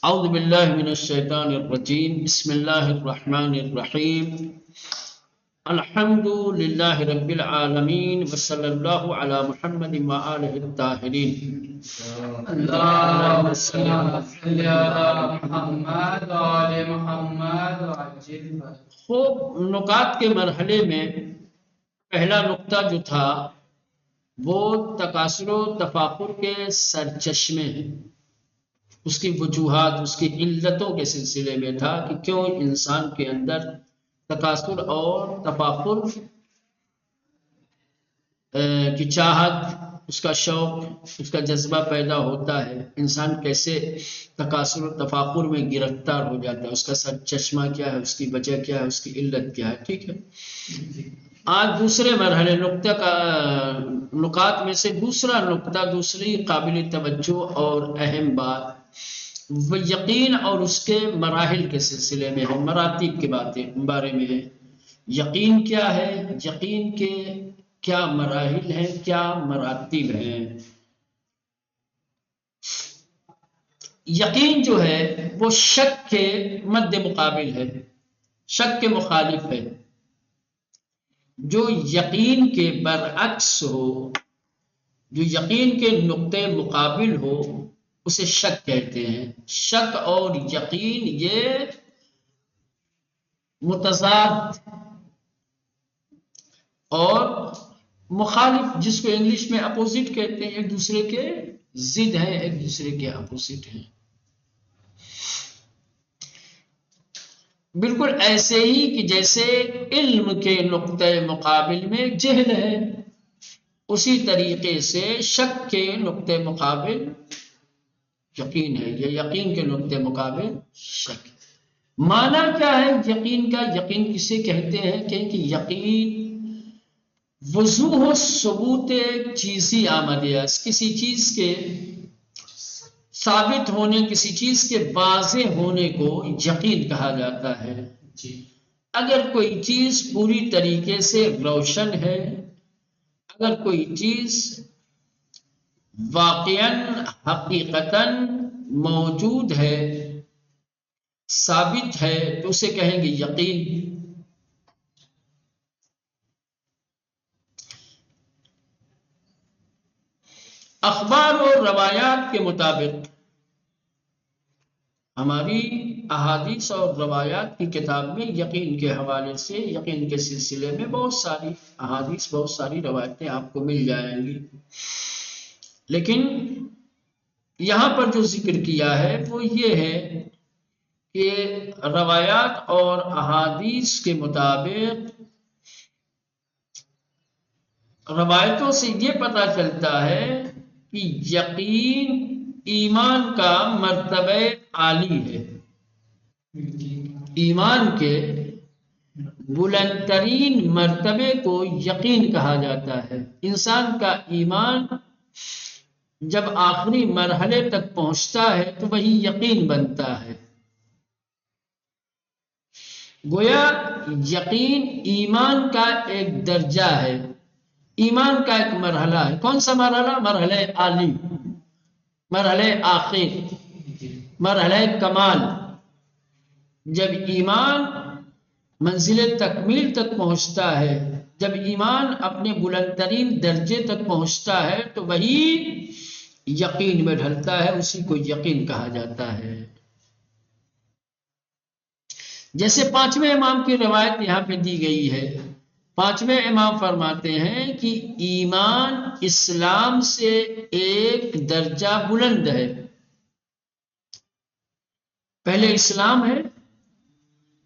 اعوذ باللہ من الشیطان الرجیم بسم اللہ الرحمن الرحیم الحمد للہ رب العالمین وصلی اللہ علی محمد وآلہ الطاہرین اللهم صل على محمد وعلى محمد وعجل. خوب نکات کے مرحلے میں پہلا نقطہ جو تھا وہ تکاثر و تفاخر کے سرچشمے ہیں، اس کی وجوہات، اس کی علتوں کے سلسلے میں تھا کہ کیوں انسان کے اندر تکاثر اور تفاخر کی چاہت، اس کا شوق، اس کا جذبہ پیدا ہوتا ہے، انسان کیسے تکاثر و تفاخر میں گرفتار ہو جاتا ہے، اس کا سر چشمہ کیا ہے، اس کی وجہ کیا ہے، اس کی علت کیا ہے. ٹھیک ہے، آج دوسرے مرحلے نقطہ کا نکات میں سے دوسرا نقطہ، دوسری قابل توجہ اور اہم بات وہ یقین اور اس کے مراحل کے سلسلے میں ہے، مراتب کے بارے میں ہے. یقین کیا ہے، یقین کے کیا مراحل ہیں، کیا مراتب ہیں. یقین جو ہے وہ شک کے مد مقابل ہے، شک کے مخالف ہے. جو یقین کے برعکس ہو، جو یقین کے نقطے مقابل ہو، اسے شک کہتے ہیں. شک اور یقین یہ متضاد اور مخالف، جس کو انگلش میں اپوزٹ کہتے ہیں، ایک دوسرے کے ضد ہیں، ایک دوسرے کے اپوزٹ ہیں. بالکل ایسے ہی کہ جیسے علم کے نقطۂ مقابل میں جہل ہے، اسی طریقے سے شک کے نقطۂ مقابل یقین ہے، یا یقین کے نقطۂ مقابل شک. معنی کیا ہے یقین کا؟ یقین کسے کہتے ہیں کہ یقین وضوح و ثبوت چیزی آمدیاس، کسی چیز کے ثابت ہونے، کسی چیز کے واضح ہونے کو یقین کہا جاتا ہے. اگر کوئی چیز پوری طریقے سے روشن ہے، اگر کوئی چیز واقعاً حقیقتاً موجود ہے، ثابت ہے، تو اسے کہیں گے یقین. اخبار اور روایات کے مطابق ہماری احادیث اور روایات کی کتاب میں یقین کے حوالے سے، یقین کے سلسلے میں بہت ساری احادیث، بہت ساری روایتیں آپ کو مل جائیں گی. لیکن یہاں پر جو ذکر کیا ہے وہ یہ ہے کہ روایات اور احادیث کے مطابق روایتوں سے یہ پتہ چلتا ہے کہ یقین ایمان کا مرتبہ عالی ہے. ایمان کے بلند ترین مرتبے کو یقین کہا جاتا ہے. انسان کا ایمان جب آخری مرحلے تک پہنچتا ہے تو وہی یقین بنتا ہے. گویا یقین ایمان کا ایک درجہ ہے، ایمان کا ایک مرحلہ ہے. کون سا مرحلہ؟ مرحلہ عالی، مرحلہ آخر، مرحلہ کمال. جب ایمان منزل تکمیل تک پہنچتا ہے، جب ایمان اپنے بلند ترین درجے تک پہنچتا ہے تو وہی یقین میں ڈھلتا ہے، اسی کو یقین کہا جاتا ہے. جیسے پانچویں امام کی روایت یہاں پہ دی گئی ہے. پانچویں امام فرماتے ہیں کہ ایمان اسلام سے ایک درجہ بلند ہے. پہلے اسلام ہے،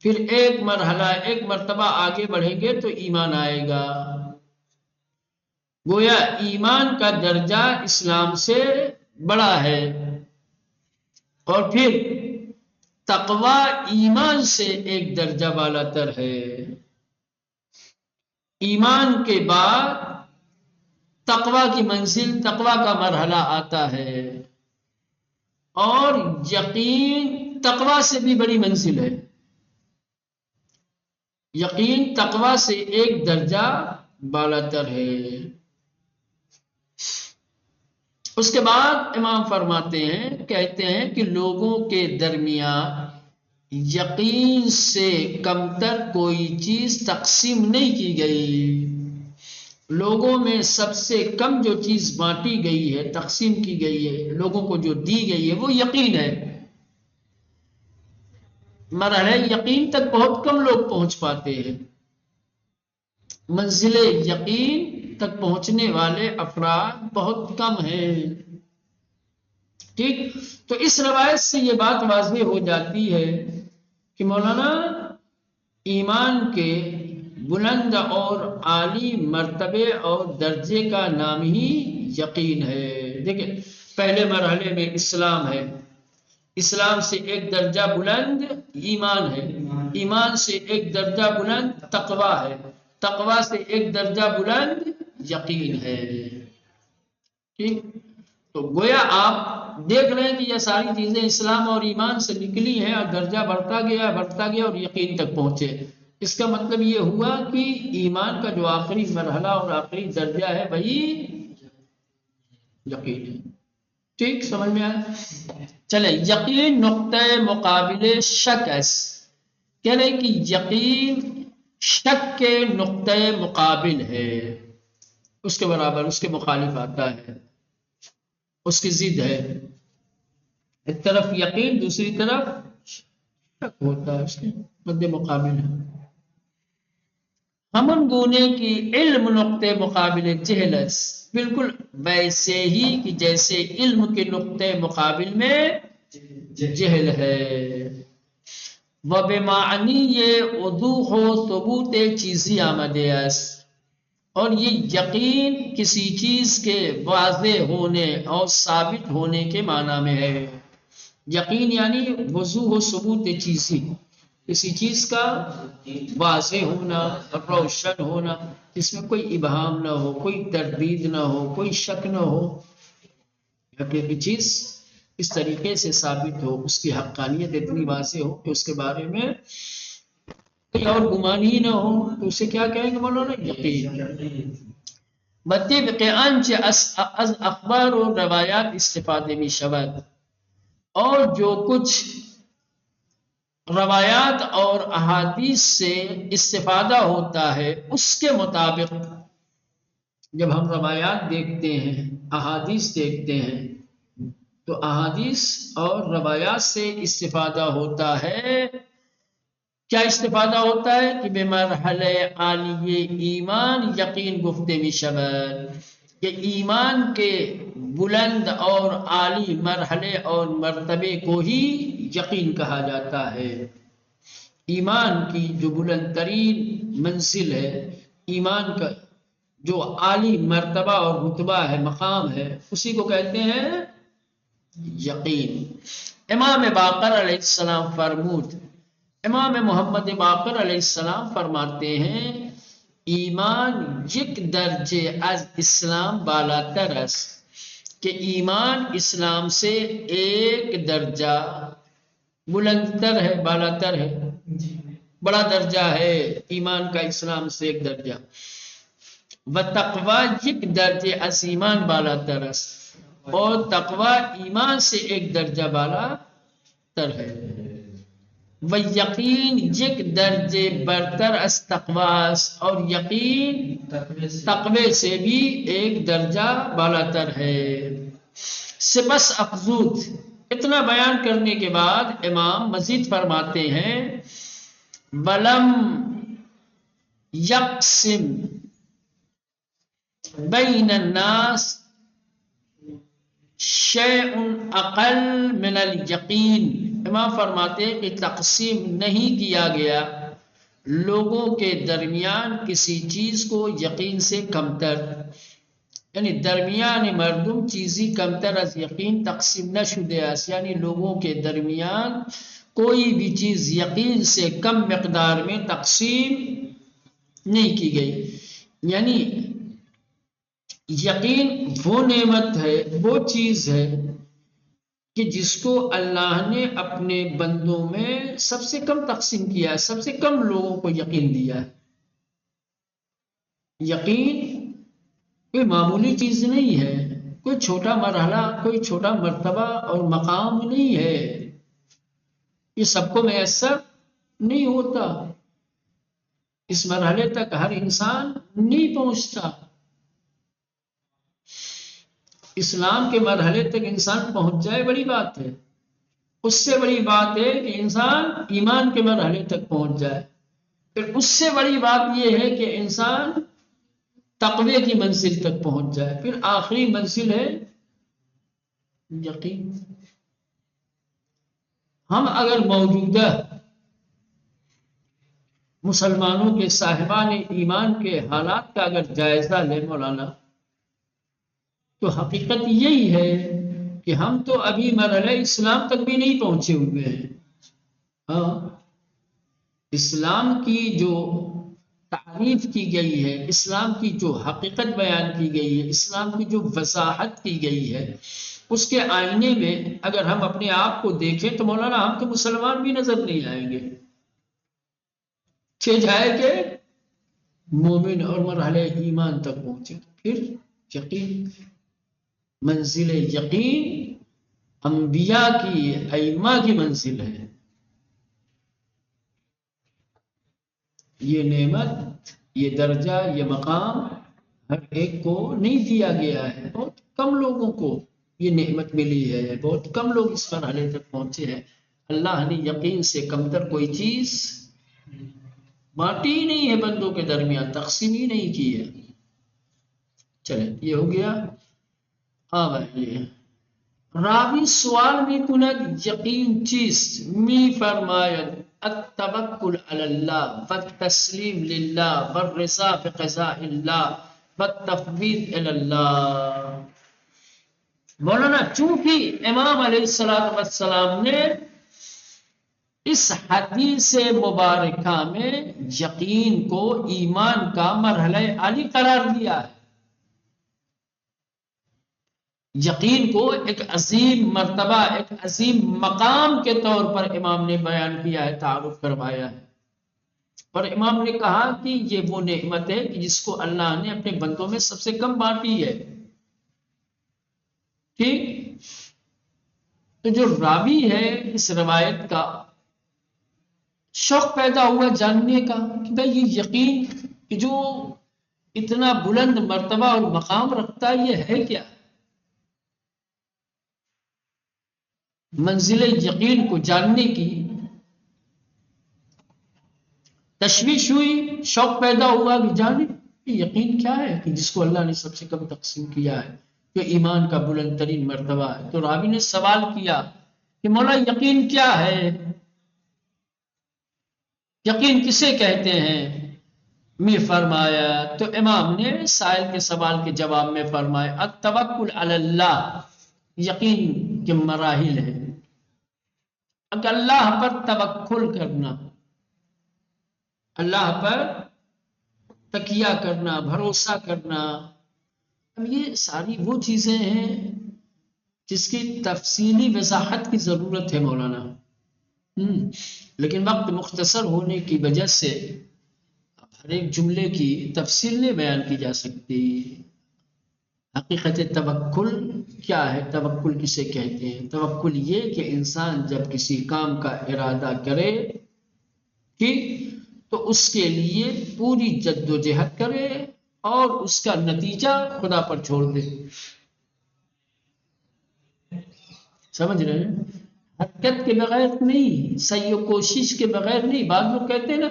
پھر ایک مرحلہ، ایک مرتبہ آگے بڑھیں گے تو ایمان آئے گا. گویا ایمان کا درجہ اسلام سے بڑا ہے. اور پھر تقوی ایمان سے ایک درجہ بالا تر ہے. ایمان کے بعد تقوی کی منزل، تقوی کا مرحلہ آتا ہے، اور یقین تقوی سے بھی بڑی منزل ہے. یقین تقوی سے ایک درجہ بالا تر ہے. اس کے بعد امام فرماتے ہیں، کہتے ہیں کہ لوگوں کے درمیان یقین سے کمتر کوئی چیز تقسیم نہیں کی گئی۔ لوگوں میں سب سے کم جو چیز بانٹی گئی ہے، تقسیم کی گئی ہے، لوگوں کو جو دی گئی ہے، وہ یقین ہے۔ مرحلہ یقین تک بہت کم لوگ پہنچ پاتے ہیں۔ منزل یقین تک پہنچنے والے افراد بہت کم ہیں۔ ٹھیک، تو اس روایت سے یہ بات واضح ہو جاتی ہے کہ مولانا ایمان کے بلند اور عالی مرتبے اور درجے کا نام ہی یقین ہے۔ دیکھیں، پہلے مرحلے میں اسلام ہے، اسلام سے ایک درجہ بلند ایمان ہے، ایمان سے ایک درجہ بلند تقویٰ ہے، تقویٰ سے ایک درجہ بلند یقین ہے۔ ٹھیک، تو گویا آپ دیکھ رہے ہیں کہ یہ ساری چیزیں اسلام اور ایمان سے نکلی ہیں اور درجہ بڑھتا گیا اور یقین تک پہنچے۔ اس کا مطلب یہ ہوا کہ ایمان کا جو آخری مرحلہ اور آخری درجہ ہے وہی یقین ہے۔ ٹھیک، سمجھ میں آیا؟ چلے، یقین نقطۂ مقابل شک ہے، کہہ رہے کہ یقین شک کے نقطۂ مقابل ہے، اس کے برابر، اس کے مخالف آتا ہے، اس کی ضد ہے۔ ایک طرف یقین، دوسری طرف شک ہوتا ہے، اس کے مد مقابل ہے۔ ہمن گونے کی علم نقطۂ مقابل جہلس، بالکل ویسے ہی کہ جیسے علم کے نقطۂ مقابل میں جہل ہے۔ وبمعنی یہ وضوح و ثبوت چیزی آمدے اس، اور یہ یقین کسی چیز کے واضح ہونے اور ثابت ہونے کے معنی میں ہے۔ یقین یعنی وضوح و ثبوت چیزی، کسی چیز کا واضح ہونا، روشن ہونا، جس میں کوئی ابہام نہ ہو، کوئی تردید نہ ہو، کوئی شک نہ ہو، کوئی چیز اس طریقے سے ثابت ہو، اس کی حقانیت اتنی واضح ہو کہ اس کے بارے میں کوئی اور گمان ہی نہ ہو، تو اسے کیا کہیں گے مولانا؟ یقین۔ بطبق انچ از اخبار و روایات استفادے میں شود، اور جو کچھ روایات اور احادیث سے استفادہ ہوتا ہے اس کے مطابق، جب ہم روایات دیکھتے ہیں، احادیث دیکھتے ہیں، تو احادیث اور روایات سے استفادہ ہوتا ہے۔ کیا استفادہ ہوتا ہے کہ بمرحلہ عالی ایمان یقین گفتے میں شبد، کہ ایمان کے بلند اور عالی مرحلے اور مرتبے کو ہی یقین کہا جاتا ہے۔ ایمان کی جو بلند ترین منزل ہے، ایمان کا جو عالی مرتبہ اور رتبہ ہے، مقام ہے، اسی کو کہتے ہیں یقین۔ امام باقر علیہ السلام فرمود، امام محمد باقر علیہ السلام فرماتے ہیں، ایمان یک درجے از اسلام بالاتر است، کہ ایمان اسلام سے ایک درجہ بلندتر ہے، بالاتر ہے، بڑا درجہ ہے ایمان کا اسلام سے ایک درجہ۔ وتقویٰ یک درجے از ایمان بالاتر است، اور تقویٰ ایمان سے ایک درجہ بالاتر ہے۔ ویقین یک درجے برتر از تقویٰ، اور یقین تقوی سے بھی ایک درجہ بالاتر ہے۔ سپس افزود، اتنا بیان کرنے کے بعد امام مزید فرماتے ہیں، ولم یقسم بین الناس شیء اقل من الیقین، امام فرماتے ہیں کہ تقسیم نہیں کیا گیا لوگوں کے درمیان کسی چیز کو یقین سے کمتر، یعنی درمیان مردم چیزی کمتر از یقین تقسیم نہ شدے است، یعنی لوگوں کے درمیان کوئی بھی چیز یقین سے کم مقدار میں تقسیم نہیں کی گئی۔ یعنی یقین وہ نعمت ہے، وہ چیز ہے کہ جس کو اللہ نے اپنے بندوں میں سب سے کم تقسیم کیا ہے، سب سے کم لوگوں کو یقین دیا ہے۔ یقین کوئی معمولی چیز نہیں ہے، کوئی چھوٹا مرحلہ، کوئی چھوٹا مرتبہ اور مقام نہیں ہے، یہ سب کو میسر نہیں ہوتا، اس مرحلے تک ہر انسان نہیں پہنچتا۔ اسلام کے مرحلے تک انسان پہنچ جائے بڑی بات ہے، اس سے بڑی بات ہے کہ انسان ایمان کے مرحلے تک پہنچ جائے، پھر اس سے بڑی بات یہ ہے کہ انسان تقوی کی منزل تک پہنچ جائے، پھر آخری منزل ہے یقین۔ ہم اگر موجودہ مسلمانوں کے صاحبان ایمان کے حالات کا اگر جائزہ لیں مولانا، تو حقیقت یہی ہے کہ ہم تو ابھی مرحلہ اسلام تک بھی نہیں پہنچے ہوئے ہیں۔ ہاں، اسلام کی جو تعریف کی گئی ہے، اسلام کی جو حقیقت بیان کی گئی ہے، اسلام کی جو وضاحت کی گئی ہے، اس کے آئینے میں اگر ہم اپنے آپ کو دیکھیں تو مولانا ہم تو مسلمان بھی نظر نہیں آئیں گے، چھ جائے کہ مومن اور مرحلہ ایمان تک پہنچے، پھر یقین، منزل یقین انبیاء کی، ائمہ کی منزل ہے۔ یہ نعمت، یہ درجہ، یہ مقام ہر ایک کو نہیں دیا گیا ہے، بہت کم لوگوں کو یہ نعمت ملی ہے، بہت کم لوگ اس مرحلے تک پہنچے ہیں۔ اللہ نے یقین سے کمتر کوئی چیز بانٹی ہی نہیں ہے، بندوں کے درمیان تقسیم ہی نہیں کی ہے۔ چلیں یہ ہو گیا۔ اب آئیے راوی سوال میں کند یقین چیست می فرماید التوکل علی اللہ والتسلیم للہ والرضا بقضاء اللہ والتفویض الی اللہ۔ مولانا چونکہ امام علیہ السلام نے اس حدیث مبارکہ میں یقین کو ایمان کا مرحلہ عالی قرار دیا ہے، یقین کو ایک عظیم مرتبہ، ایک عظیم مقام کے طور پر امام نے بیان کیا ہے، تعارف کروایا ہے، اور امام نے کہا کہ یہ وہ نعمت ہے کہ جس کو اللہ نے اپنے بندوں میں سب سے کم بانٹی ہے۔ ٹھیک، تو جو راوی ہے اس روایت کا، شوق پیدا ہوا جاننے کا کہ بھئی یہ یقین کہ جو اتنا بلند مرتبہ اور مقام رکھتا ہے یہ ہے کیا؟ منزل یقین کو جاننے کی تشویش ہوئی، شوق پیدا ہوا کہ جانے یقین کیا ہے کہ جس کو اللہ نے سب سے کم تقسیم کیا ہے، جو ایمان کا بلند ترین مرتبہ ہے۔ تو راوی نے سوال کیا کہ مولا یقین کیا ہے، یقین کسے کہتے ہیں؟ میں فرمایا، تو امام نے سائل کے سوال کے جواب میں فرمایا التوکل علی اللہ، یقین کے مراحل ہے، اللہ پر توکل کرنا، اللہ پر تکیہ کرنا، بھروسہ کرنا۔ اب یہ ساری وہ چیزیں ہیں جس کی تفصیلی وضاحت کی ضرورت ہے مولانا، لیکن وقت مختصر ہونے کی وجہ سے ہر ایک جملے کی تفصیل نہیں بیان کی جا سکتی۔ حقیقت توکل کیا ہے، توکل کسے کہتے ہیں؟ توکل یہ کہ انسان جب کسی کام کا ارادہ کرے ٹھیک تو اس کے لیے پوری جد و جہد کرے اور اس کا نتیجہ خدا پر چھوڑ دے۔ سمجھ رہے ہیں؟ حرکت کے بغیر نہیں، سعی و کوشش کے بغیر نہیں۔ بعض لوگ کہتے ہیں نا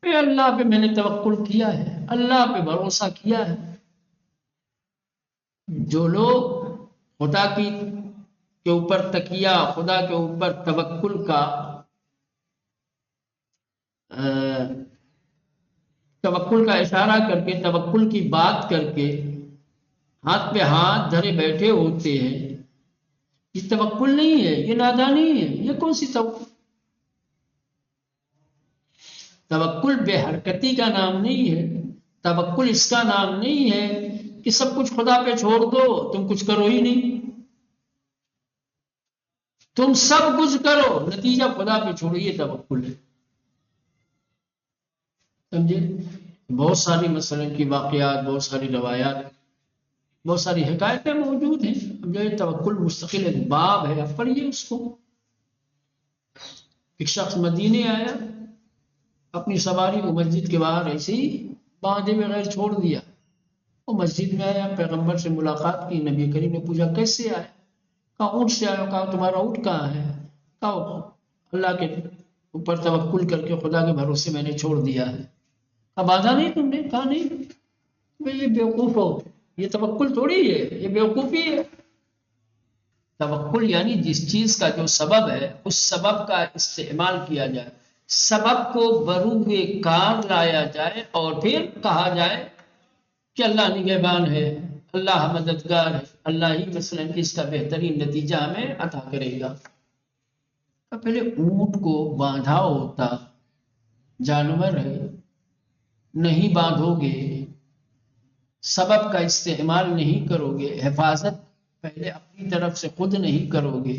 اے اللہ پہ میں نے توکل کیا ہے، اللہ پہ بھروسہ کیا ہے۔ جو لوگ خدا کے اوپر تکیہ، خدا کے اوپر توکل کا اشارہ کر کے، توکل کی بات کر کے ہاتھ پہ ہاتھ دھرے بیٹھے ہوتے ہیں، یہ توکل نہیں ہے، یہ نادانی ہے۔ یہ کون سی توکل؟ توکل بے حرکتی کا نام نہیں ہے، توکل اس کا نام نہیں ہے کہ سب کچھ خدا پہ چھوڑ دو، تم کچھ کرو ہی نہیں، تم سب کچھ کرو نتیجہ خدا پہ چھوڑو، یہ توکل ہے۔ سمجھے؟ بہت ساری مثلا کی واقعات، بہت ساری روایات بہت ساری حکایتیں موجود ہیں. اب جو یہ توکل مستقل ایک باب ہے، اب پڑھیے اس کو. ایک شخص مدینے آیا، اپنی سواری کو مسجد کے باہر ایسے ہی باندھے بغیر چھوڑ دیا. وہ مسجد میں آیا، پیغمبر سے ملاقات کی. نبی کریم نے پوچھا کیسے آیا؟ کہا اونٹ سے آیا. کہا تمہارا اونٹ کہاں ہے؟ کہا اللہ کے اوپر توکل کر کے خدا کے بھروسے میں نے چھوڑ دیا ہے. کہا باندھا نہیں تم نے؟ کہا نہیں. یہ بیوقوف ہو، یہ توکل تھوڑی ہے، یہ بیوقوفی ہے. توکل یعنی جس چیز کا جو سبب ہے اس سبب کا استعمال کیا جائے، سبب کو بروئے کار لایا جائے اور پھر کہا جائے کہ اللہ نگہبان ہے، اللہ مددگار ہے، اللہ ہی مثلا اس کا بہترین نتیجہ ہمیں عطا کرے گا. پہلے اونٹ کو باندھا ہوتا، جانور ہے، نہیں باندھو گے، سبب کا استعمال نہیں کرو گے، حفاظت پہلے اپنی طرف سے خود نہیں کرو گے،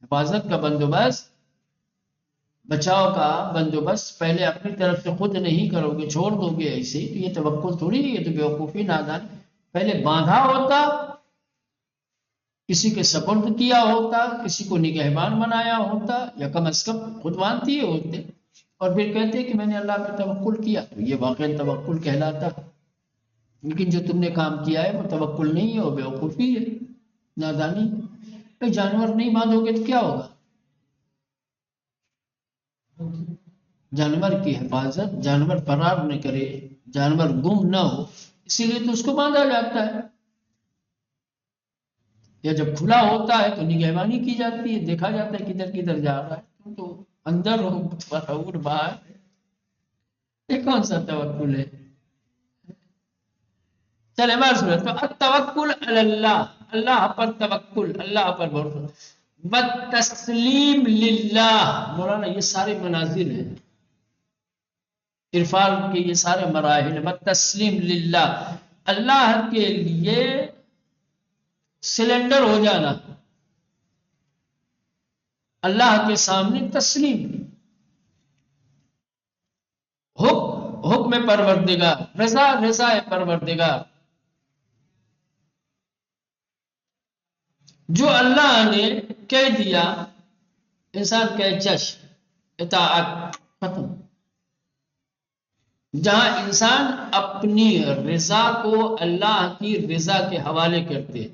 حفاظت کا بندوبست، بچاؤ کا بندوبست پہلے اپنی طرف سے خود نہیں کرو گے، چھوڑ دو گے ایسے، تو یہ توکل تھوڑی ہے، یہ تو بیوقوفی نادان. پہلے باندھا ہوتا، کسی کے سپرد کیا ہوتا، کسی کو نگہبان بنایا ہوتا، یا کم از کم خود باندھتی ہوتے، اور پھر کہتے کہ میں نے اللہ پہ توکل کیا، تو یہ واقعی توکل کہلاتا. لیکن جو تم نے کام کیا ہے وہ توکل نہیں ہے، وہ بیوقوفی ہے، نادانی. جانور نہیں باندھو گے تو کیا ہوگا؟ جانور کی حفاظت، جانور فرار نہ کرے، جانور گم نہ ہو، اسی لیے تو اس کو باندھا جاتا ہے. یا جب کھلا ہوتا ہے تو نگہبانی کی جاتی ہے، دیکھا جاتا ہے کدھر کدھر جا رہا ہے. تم تو اندر ہو، فرعون باہر. یہ کون سا توکل ہے؟ چلے بار صورت تو التوکل علی اللہ، اللہ پر توکل، اللہ پر بھروسہ. والتسلیم للہ، مولانا یہ سارے منازل ہیں عرفان کے، یہ سارے مراحل. والتسلیم للہ، اللہ کے لیے سلنڈر ہو جانا، اللہ کے سامنے تسلیم. حکم پروردگار، رضا رضا پروردگار، جو اللہ نے کہہ دیا انسان کہے چش، اطاعت، ختم. جہاں انسان اپنی رضا کو اللہ کی رضا کے حوالے کرتے،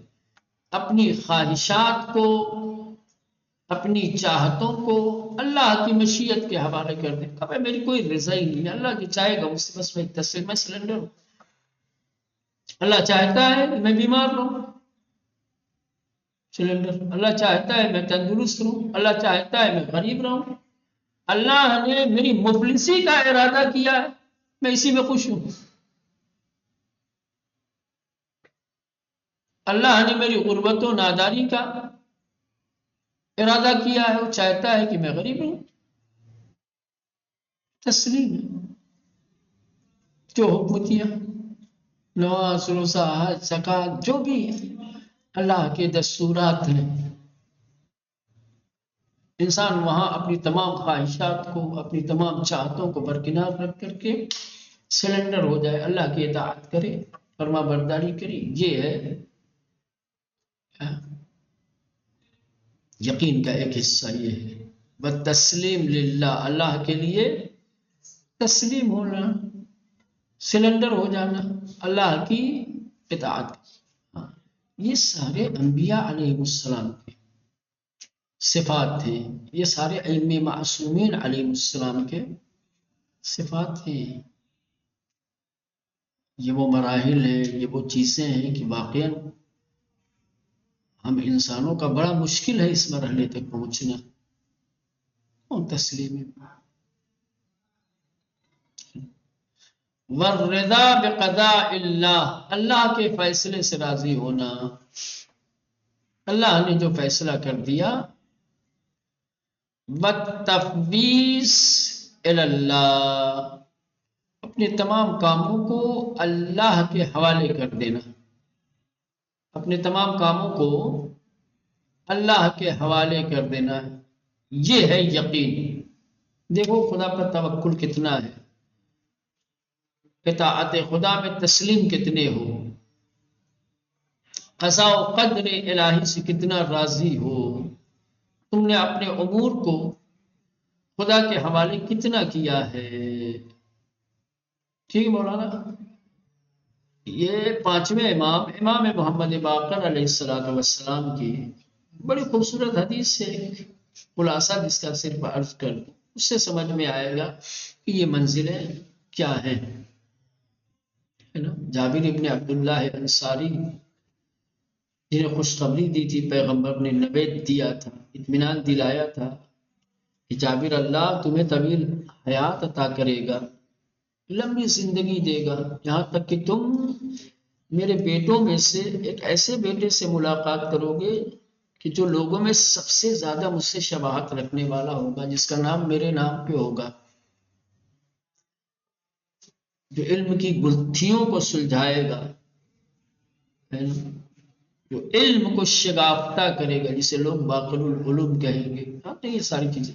اپنی خواہشات کو، اپنی چاہتوں کو اللہ کی مشیت کے حوالے کر دے. اب میری کوئی رضا ہی نہیں ہے، اللہ کی چاہے گا اس سے بس میں تسلیم، میں سلنڈر ہوں. اللہ چاہتا ہے کہ میں بیمار رہوں، سلنڈر. اللہ چاہتا ہے میں تندرست رہوں، اللہ چاہتا ہے میں غریب رہوں. اللہ نے میری مفلسی کا ارادہ کیا ہے، میں اسی میں خوش ہوں. اللہ نے میری غربت و ناداری کا ارادہ کیا ہے، وہ چاہتا ہے کہ میں غریب ہوں، تسلیم ہے. جو حکم دیا، نماز روزہ حج زکات، جو بھی اللہ کے دستورات ہیں، انسان وہاں اپنی تمام خواہشات کو، اپنی تمام چاہتوں کو برکنار رکھ کر کے سلنڈر ہو جائے، اللہ کی اطاعت کرے، فرما برداری کرے. یہ ہے یقین کا ایک حصہ. یہ ہے بتسلیم للہ، اللہ کے لیے تسلیم ہونا، سلنڈر ہو جانا، اللہ کی اطاعت. یہ سارے انبیاء علیہ السلام کے صفات تھے، یہ سارے ائمہ معصومین علیہ السلام کے صفات ہیں. یہ وہ مراحل ہیں، یہ وہ چیزیں ہیں کہ واقعاً ہم انسانوں کا بڑا مشکل ہے اس مرحلے تک پہنچنا. اور تسلیم والرضا بقضاء اللہ، اللہ کے فیصلے سے راضی ہونا. اللہ نے جو فیصلہ کر دیا، والتفویض الی اللہ، اپنے تمام کاموں کو اللہ کے حوالے کر دینا، اپنے تمام کاموں کو اللہ کے حوالے کر دینا. یہ ہے یقین. دیکھو خدا پر توکل کتنا ہے، اطاعت خدا میں تسلیم کتنے ہو. قضاء و قدر الہی سے کتنا راضی ہو، تم نے اپنے امور کو خدا کے حوالے کتنا کیا ہے۔ ٹھیک ہے مولانا، یہ پانچویں امام امام محمد باقر علیہ السلام کی بڑی خوبصورت حدیث سے خلاصہ جس کا صرف عرض کر دوں، اس سے سمجھ میں آئے گا کہ یہ منزلیں کیا ہیں، ہے نا۔ جابر ابن عبداللہ انصاری جنہیں خوشخبری دی تھی، پیغمبر نے نوید دیا تھا، اطمینان دلایا تھا کہ جابر اللہ تمہیں طویل حیات عطا کرے گا، لمبی زندگی دے گا، یہاں تک کہ تم میرے بیٹوں میں سے ایک ایسے بیٹے سے ملاقات کرو گے کہ جو لوگوں میں سب سے زیادہ مجھ سے شباہت رکھنے والا ہوگا، جس کا نام میرے نام پہ ہوگا، جو علم کی گتھیوں کو سلجھائے گا، ہے نا؟ جو علم کو شگافتہ کرے گا، جسے لوگ باقر العلوم کہیں گے۔ تو یہ ساری چیزیں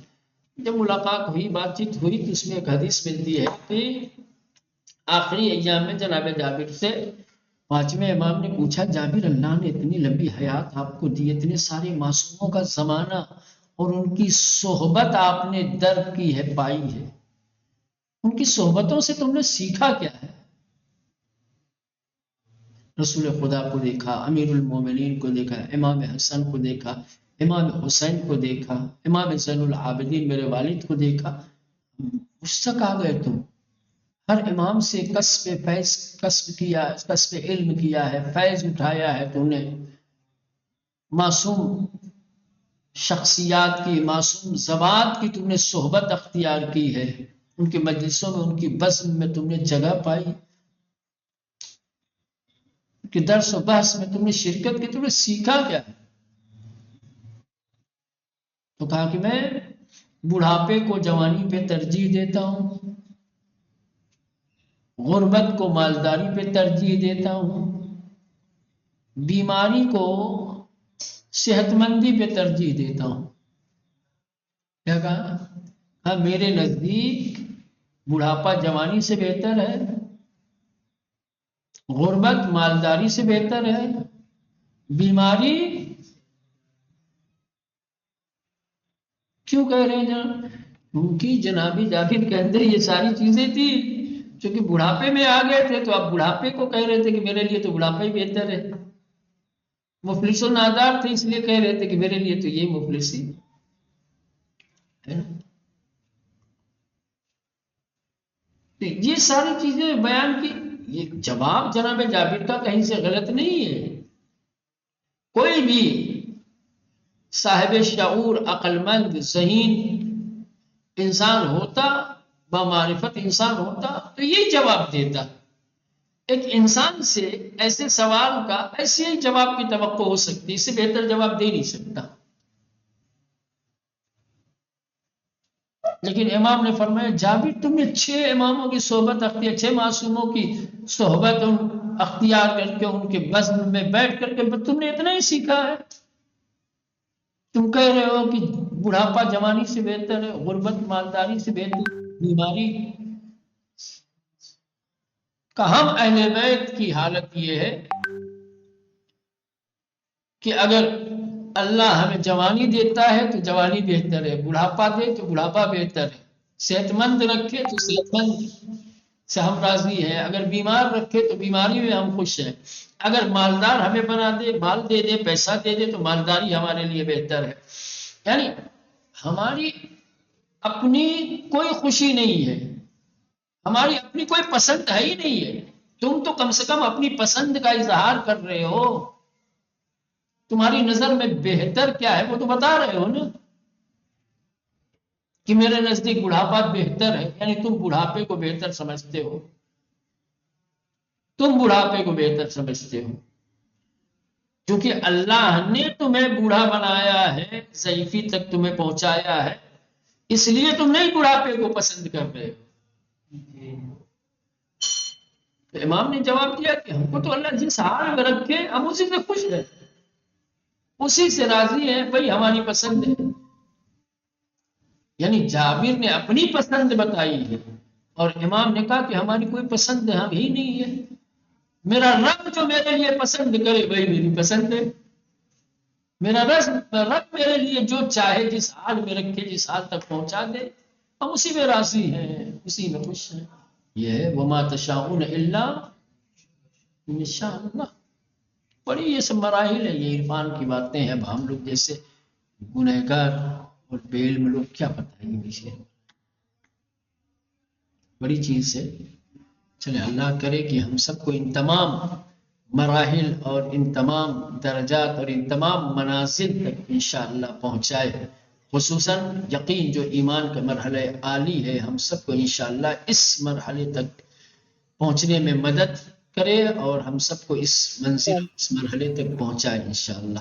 جب ملاقات ہوئی، بات چیت ہوئی، تو اس میں ایک حدیث ملتی ہے کہ آخری ایام میں جناب جابر سے پانچویں امام نے پوچھا، جابر اللہ نے اتنی لمبی حیات آپ کو دی، اتنے سارے معصوموں کا زمانہ اور ان کی صحبت آپ نے درک کی ہے، پائی ہے، ان کی صحبتوں سے تم نے سیکھا کیا ہے؟ رسول خدا کو دیکھا، امیر المومنین کو دیکھا، امام حسن کو دیکھا، امام حسین کو دیکھا، امام زین العابدین میرے والد کو دیکھا، اس تک آ گئے تم، ہر امام سے کسب فیض کسب کیا، کسب علم کیا ہے، فیض اٹھایا ہے تم نے، معصوم شخصیات کی، معصوم ذوات کی تم نے صحبت اختیار کی ہے، ان کی مجلسوں میں، ان کی بزم میں تم نے جگہ پائی، کہ درس و بحث میں تم نے شرکت کی، تم نے سیکھا کیا ہے؟ تو کہا کہ میں بڑھاپے کو جوانی پہ ترجیح دیتا ہوں، غربت کو مالداری پہ ترجیح دیتا ہوں، بیماری کو صحت مندی پہ ترجیح دیتا ہوں۔ کیا کہا؟ ہاں، میرے نزدیک بڑھاپا جوانی سے بہتر ہے، غربت مالداری سے بہتر ہے، بیماری کیوں کہہ رہے ہیں جناب؟ کیونکہ جنابی جابر کے اندر یہ ساری چیزیں تھی، چونکہ بڑھاپے میں آ گئے تھے تو اب بڑھاپے کو کہہ رہے تھے کہ میرے لیے تو بڑھاپا ہی بہتر ہے، مفلس و نادار تھے اس لیے کہہ رہے تھے کہ میرے لیے تو یہ مفلسی ہے۔ یہ ساری چیزیں بیان کی، یہ جواب جناب جابر کا کہیں سے غلط نہیں ہے۔ کوئی بھی صاحب شعور، عقل مند، ذہین انسان ہوتا، بامعرفت انسان ہوتا تو یہی جواب دیتا۔ ایک انسان سے ایسے سوال کا ایسے ہی جواب کی توقع ہو سکتی، اس سے بہتر جواب دے نہیں سکتا، لیکن امام نے فرمایا جابر تم نے 6 اماموں کی صحبت اختیار، 6 معصوموں کی صحبت اختیار کر کے ان کے بزم میں بیٹھ کر کے تم نے اتنا ہی سیکھا ہے، تم کہہ رہے ہو کہ بڑھاپا جوانی سے بہتر ہے، غربت مالداری سے بہتر، بیماری کا۔ ہم اہل بیت کی حالت یہ ہے کہ اگر اللہ ہمیں جوانی دیتا ہے تو جوانی بہتر ہے، بڑھاپا دے تو بڑھاپا بہتر ہے، صحت مند رکھے تو صحت مند سے ہم راضی ہیں، اگر بیمار رکھے تو بیماری میں ہم خوش ہیں، اگر مالدار ہمیں بنا دے، مال دے دے، پیسہ دے دے تو مالداری ہمارے لیے بہتر ہے۔ یعنی ہماری اپنی کوئی خوشی نہیں ہے، ہماری اپنی کوئی پسند ہے ہی نہیں ہے، تم تو کم سے کم اپنی پسند کا اظہار کر رہے ہو، تمہاری نظر میں بہتر کیا ہے وہ تو بتا رہے ہو نا، کہ میرے نزدیک بڑھاپا بہتر ہے، یعنی تم بڑھاپے کو بہتر سمجھتے ہو، تم بڑھاپے کو بہتر سمجھتے ہو، کیونکہ اللہ نے تمہیں بوڑھا بنایا ہے، ضعیفی تک تمہیں پہنچایا ہے، اس لیے تم نہیں بڑھاپے کو پسند کر رہے ہو۔ تو امام نے جواب دیا کہ ہم کو تو اللہ جس حال میں رکھے ہم اسی سے خوش ہیں، اسی سے راضی ہیں، وہی ہماری پسند ہے۔ یعنی جابر نے اپنی پسند بتائی ہے اور امام نے کہا کہ ہماری کوئی پسند ہم ہی نہیں ہے، میرا رب جو میرے لیے پسند کرے وہی میری پسند ہے، میرا رب میرے لیے جو چاہے جس حال میں رکھے جس حال تک پہنچا دے ہم اسی میں راضی ہیں، اسی میں خوش ہیں. یہ ہے وما تشاؤون الا ان شاء اللہ. بڑی یہ سب مراحل ہے، یہ عرفان کی باتیں ہیں. اب ہم لوگ جیسے گنہگار اور بے علم لوگ کیا پتہ ہے پیچھے بڑی چیز ہے. چلے اللہ کرے کہ ہم سب کو ان تمام مراحل اور ان تمام درجات اور ان تمام منازل تک انشاءاللہ پہنچائے. خصوصاً یقین جو ایمان کا مرحلہ عالی ہے ہم سب کو انشاءاللہ اس مرحلے تک پہنچنے میں مدد کرے اور ہم سب کو اس منزل اس مرحلے تک پہنچائے انشاءاللہ.